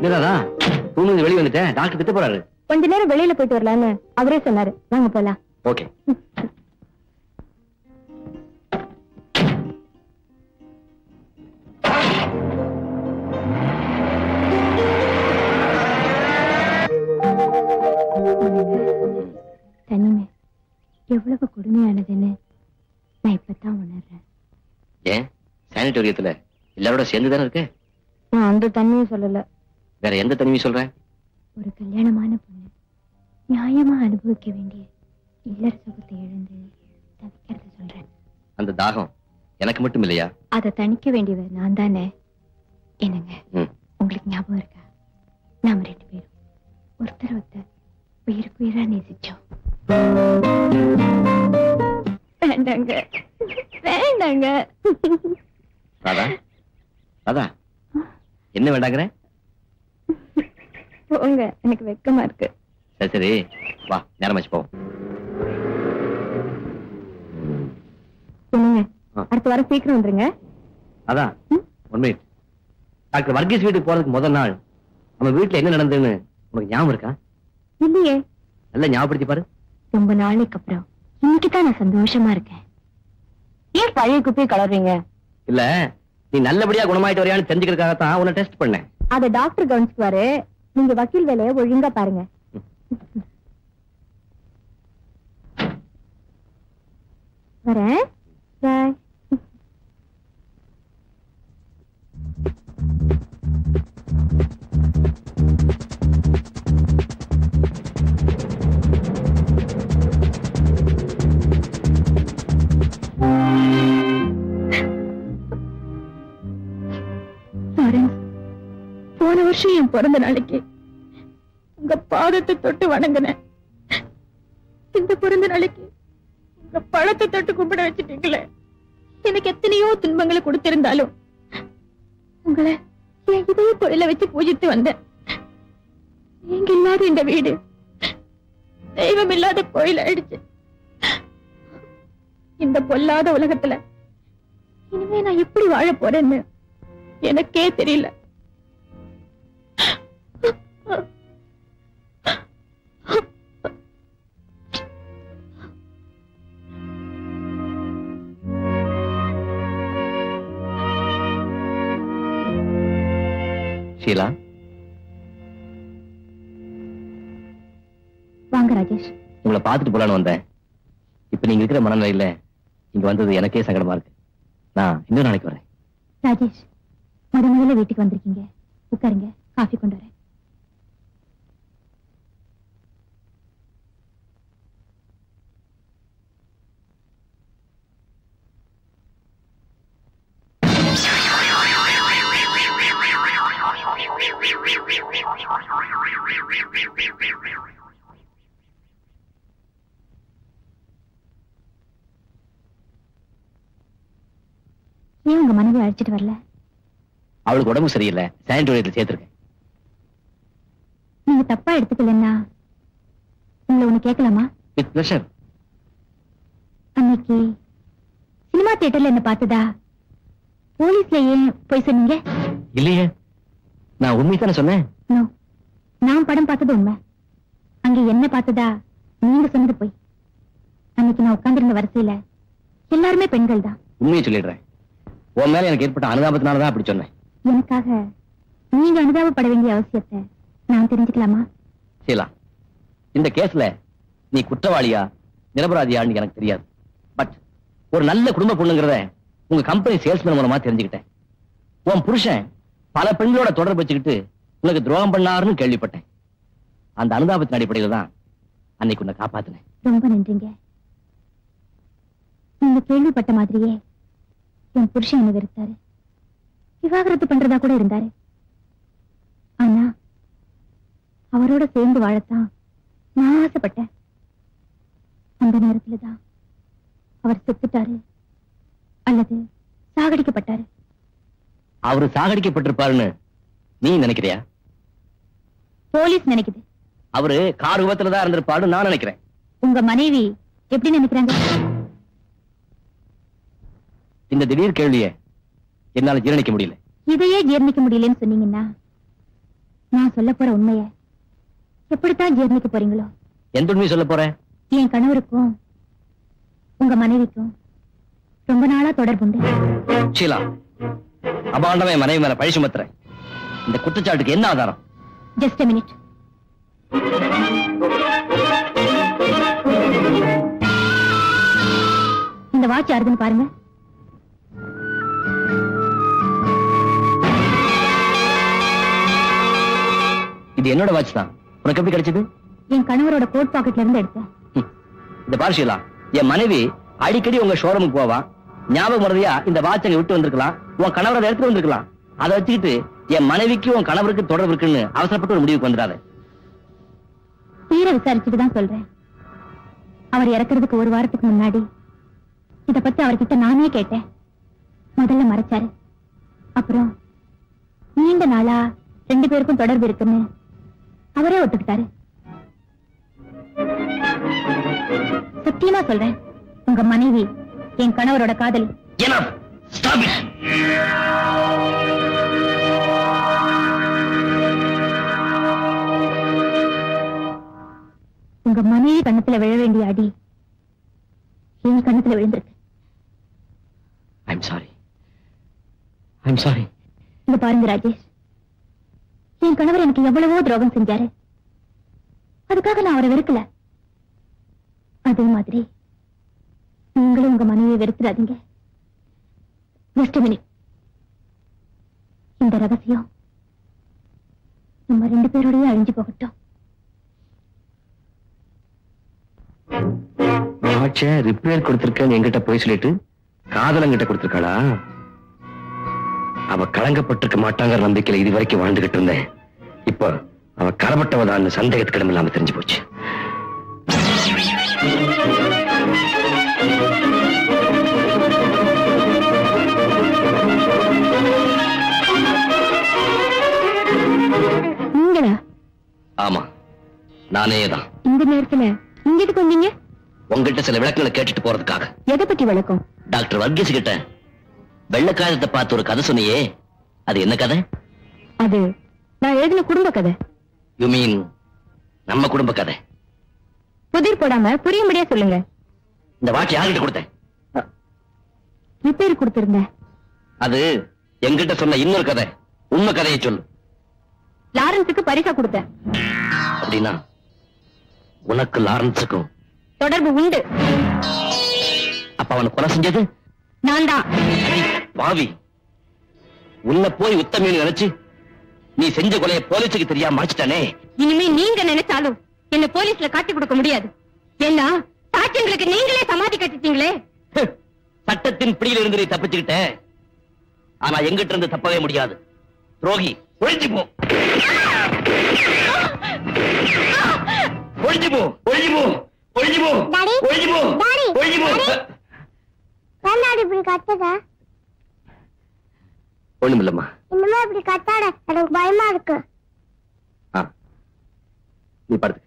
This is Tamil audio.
என்னதான் தூணு வெளியே வந்துட்டேன், டாக்டர் திட்ட போறாரு. கொஞ்ச நேரம் வெளியில போயிட்டு வரலான்னு அவரே சொன்னாரு. வாங்க போலாம். ஓகே. தனிமை எவ்வளவு கொடுமையானதுன்னு நான் இப்பதான் உணர்றேன். ஏன் சானிட்டோரியத்துல எல்லாரோட சேர்ந்து தானே இருக்க? நான் அந்த தனிமையை சொல்லல. வேற எந்த தனிமையை சொல்ற? ஒரு கல்யாணமான பொண்ணு நியாயமா அனுபவிக்க வேண்டிய இல்லற சுகத்தை இழந்து தவிக்கிறத சொல்றேன். அந்த தாகம் எனக்கு மட்டும் இல்லையா? அதை தணிக்க வேண்டியவ நான் தானே. என்னங்க உங்களுக்கு ஞாபகம் இருக்கா? நாம 2 பேரும் ஒருத்தர் ஒருத்தர் உயிருக்கு உயிரா நேசிச்சோம். வேண்டாங்க வேண்டாங்க. ராதா ராதா என்ன வேண்டாங்கிற? போங்க, எனக்கு வெக்கமா இருக்கு. சரி சரி வா, நேரமாச்சு போவோம். என்னங்க அடுத்த வாரம் சீக்கிரம் வந்துருங்க. அதான் உண்மை. டாக்டர் வர்கீஸ் வீட்டுக்கு போறதுக்கு முதல் நாள் நம்ம வீட்டுல என்ன நடந்ததுன்னு உனக்கு ஞாபகம் இருக்கா? இல்லையே. நல்லா ஞாபகப்படுத்தி பாரு. ரொம்ப நாளைக்கு அப்புறம் இன்னைக்குதான் நான் சந்தோஷமா இருக்கேன். ஏன் பழைய குப்பையை கலர்றீங்க? இல்ல, நீ நல்லபடியா குணமாயிட்டு வரையான்னு தெரிஞ்சுக்கிறதுக்காகத்தான் உன்னை டெஸ்ட் பண்ணேன். அதை டாக்டர் கவனிச்சுக்குவாரு. நீங்க வக்கீல் வேலையை ஒழுங்கா பாருங்க. வரேன். பாய். போன வருஷம் என் பிறந்த நாளைக்கு உங்க பாதத்தை தொட்டு வணங்கினேன். இந்த பிறந்த நாளைக்கு உங்க பழத்தை தொட்டு கும்பிட வச்சுட்டீங்களே. எனக்கு எத்தனையோ துன்பங்களை கொடுத்திருந்தாலும் உங்களை என் இதய கோயில வச்சு பூஜித்து வந்தேன். நீங்க இல்லாத இந்த வீடு தெய்வம் இல்லாத கோயில் ஆயிடுச்சு. இந்த பொல்லாத உலகத்துல இனிமே நான் எப்படி வாழ போறேன்னு எனக்கே தெரியல. ஷீலா, வாங்க ராஜேஷ். உங்களை பார்த்துட்டு போலான்னு வந்தேன். இப்ப நீங்க இருக்கிற மனநிலையில இங்க வந்தது எனக்கே சங்கடமா இருக்கு. நான் இன்னொரு நாளைக்கு வரேன். ராஜேஷ், முதல்ல வீட்டுக்கு வந்திருக்கீங்க, உட்காருங்க, காஃபி கொண்டு வரேன். ஏன் உங்க மனைவி அழைச்சிட்டு வரல? அவளுக்கு உடம்பு சரியில்லை, சானிட்டோரியத்தில் சேர்த்திருக்கேன். நீங்க தப்பா எடுத்துக்கலன்னா உங்களை ஒண்ணு கேட்கலாமா? With pleasure. அன்னைக்கு சினிமா தியேட்டர்ல என்ன பார்த்ததா போலீஸ்ல ஏன் போய் சொன்னீங்க? இல்லையே, நான் உண்மைதானே சொன்னேன். நான் படம் பார்த்தது உண்மை. அங்க என்ன பார்த்ததா நீங்க சொன்னது போய். அன்னைக்கு நான் உட்கார்ந்திருந்த வரிசையில எல்லாருமே பெண்கள் தான். உண்மையை சொல்லிடுறேன். உன் மேல எனக்கு ஏற்பட்ட அனுதாபத்தினாலதான் அப்படி சொன்னேன். எனக்காக நீங்க அனுதாபப்பட வேண்டிய அவசியத்தை நான் தெரிஞ்சுக்கலாமா? ஷீலா, இந்த கேஸ்ல நீ குற்றவாளியா நிரபராதியான்னு எனக்கு தெரியாது. பட் ஒரு நல்ல குடும்ப பொண்ணுங்கிறத உங்க கம்பெனி சேல்ஸ்மேன் மூலமா தெரிஞ்சுக்கிட்டேன். உன் புருஷன் பல பெண்களோட தொடர்பு வச்சுக்கிட்டு உனக்கு துரோகம் பண்ணாருன்னு கேள்விப்பட்டேன். அந்த அனுதாபத்தின் அடிப்படையில் தான் அன்னைக்கு உன்னை காப்பாத்தினேன். ரொம்ப நன்றிங்க. நீங்க கேள்விப்பட்ட மாதிரியே என் புருஷன் என்ன வெறுத்தாரு, விவாகரத்து பண்றதா கூட இருந்தாரு. ஆனா அவரோட சேர்ந்து வாழத்தான் நான் ஆசைப்பட்டேன். அந்த நேரத்துலதான் அவர் செத்துட்டாரு அல்லது சாகடிக்கப்பட்டாரு. அவரு சாகடிக்கப்பட்டிருப்பாருன்னு நீ நினைக்கிறியா? போலீஸ் நினைக்குது. அவரு கார் விபத்துலதான் இருந்திருப்பாருன்னு நான் நினைக்கிறேன். உங்க மனைவி எப்படி நினைக்கிறாங்க? இந்த திடீர் கேள்வியை என்னால ஜீரணிக்க முடியல. இதையே ஜீரணிக்க முடியலன்னு சொன்னீங்கன்னா நான் சொல்ல போற உண்மைய எப்படித்தான் ஜீர்ணிக்க போறீங்களோ. எந்த உண்மையை சொல்ல போற? என் கணவருக்கும் உங்க மனைவிக்கும் ரொம்ப நாளா தொடர்புண்டு. ஷீலா, அபாண்டமே மனைவி மேல பழி சுமத்துற. இந்த குற்றச்சாட்டுக்கு என்ன ஆதாரம்? Just a minute. இந்த வாட்ச் யாருதுன்னு பாருங்க. இது என்னோட வாட்ச் தான். உனக்கு எப்படி கிடைச்சது? என் கணவரோட கோட் பாக்கெட்ல இருந்து எடுத்தேன். இந்த பாரு ஷீலா, என் மனைவி அடிக்கடி உங்க ஷோரூமுக்கு போவா. ஞாபகம் மறதியா இந்த வாட்ச் அங்க விட்டு வந்திருக்கலாம். உன் கணவரை எடுத்துட்டு வந்திருக்கலாம். அதை வச்சுக்கிட்டு என் மனைவிக்கு உன் கணவருக்கு தொடர்பு இருக்குன்னு அவசரப்பட்டு ஒரு முடிவுக்கு வந்துடாத. தீர விசாரிச்சுட்டு தான் சொல்றேன். அவர் இறக்குறதுக்கு ஒரு வாரத்துக்கு முன்னாடி இத பத்தி அவர்கிட்ட நானே கேட்டேன். முதல்ல மறைச்சாரு. அப்புறம் நீண்ட நாளா 2 பேருக்கும் தொடர்பு இருக்குன்னு அவரே ஒத்துக்கிட்டாரு. சத்தியமா சொல்றேன், உங்க மனைவி என் கணவரோட காதலி. உங்க மனைவி கண்ணத்துல விழ வேண்டிய அடி என் கண்ணத்துல விழுந்திருக்கு. I'm sorry. இந்த பாருங்க ராஜேஷ், என் கணவர் எனக்கு எவ்வளவோ துரோகம் செஞ்சாரு. அதுக்காக நான் அவரை வெறுக்கல. அதே மாதிரி நீங்களும் உங்க மனைவியை வெறுத்துறாதீங்க. Just a minute. இந்த ரகசியம் நம்ம 2 பேரோடய அழிஞ்சு போகட்டும். வாட்ச ரிப்பேர் கொடுத்திருக்கேன்னு என்கிட்ட போய் சொல்லிட்டு காதலங்கிட்ட கொடுத்திருக்காளா? அவ கலங்கப்பட்டிருக்க மாட்டாங்கிற நம்பிக்கையில இது வரைக்கும் வாழ்ந்துகிட்டு இருந்தேன். இப்ப அவ கரப்பட்டவதான்னு சந்தேகத்துக்கு இடம் இல்லாம தெரிஞ்சு போச்சு. நீங்களா? ஆமா, நானே தான். இந்த நேரத்துல இங்க எதுக்கு வந்தீங்க? உங்ககிட்ட சில விளக்கங்களை கேட்டுட்டு போறதுக்காக. எதை பத்தி விளக்கம்? டாக்டர் வர்கீஸ் கிட்ட வெள்ளக்காயத்தை பார்த்து ஒரு கதை சொன்னியே, அது என்ன கதை? அது நான் எழுதின குடும்ப கதை. யூ மீன் நம்ம குடும்ப கதை? புதிர் போடாம புரியும்படியா சொல்லுங்க. இந்த வாட்ச் யார்கிட்ட கொடுத்தேன்? ரிப்பேர் கொடுத்திருந்தேன். அது என்கிட்ட சொன்ன இன்னொரு கதை. உண்மை கதையை சொல்லு. லாரன்ஸுக்கு பரிசா கொடுத்தேன். அப்படின்னா உனக்கு லாரன்ஸுக்கும் தொடர்பு உண்டு. அப்ப அவனை கொலை செஞ்சது நான் தான். பாவி, உன்னை போய் உத்தமின்னு நினைச்சு நீ செஞ்ச கொலையை போலீஸுக்கு தெரியாம மறைச்சிட்டானே. இனிமே நீங்க நினைச்சாலும் என்ன போலீஸ்ல காட்டி கொடுக்க முடியாது. ஏன்னா சாட்சியங்களுக்கு நீங்களே சமாதி கட்டிட்டீங்களே. சட்டத்தின் பிடியில இருந்து நீ தப்பிச்சுக்கிட்ட. ஆனா எங்கிட்ட இருந்து தப்பவே முடியாது. துரோகி, ஒழிஞ்சு போ. ஒழிஞ்சு போ, ஒழிஞ்சு போ, ஒழிஞ்சு போ, ஒழிஞ்சு போ, ஒழிஞ்சு போ. இப்படி கத்துக்க? ஒண்ணுமில்லம்மா. இனிமே இப்படி கத்தாட, எனக்கு பயமா இருக்கு. நீ படுத்து.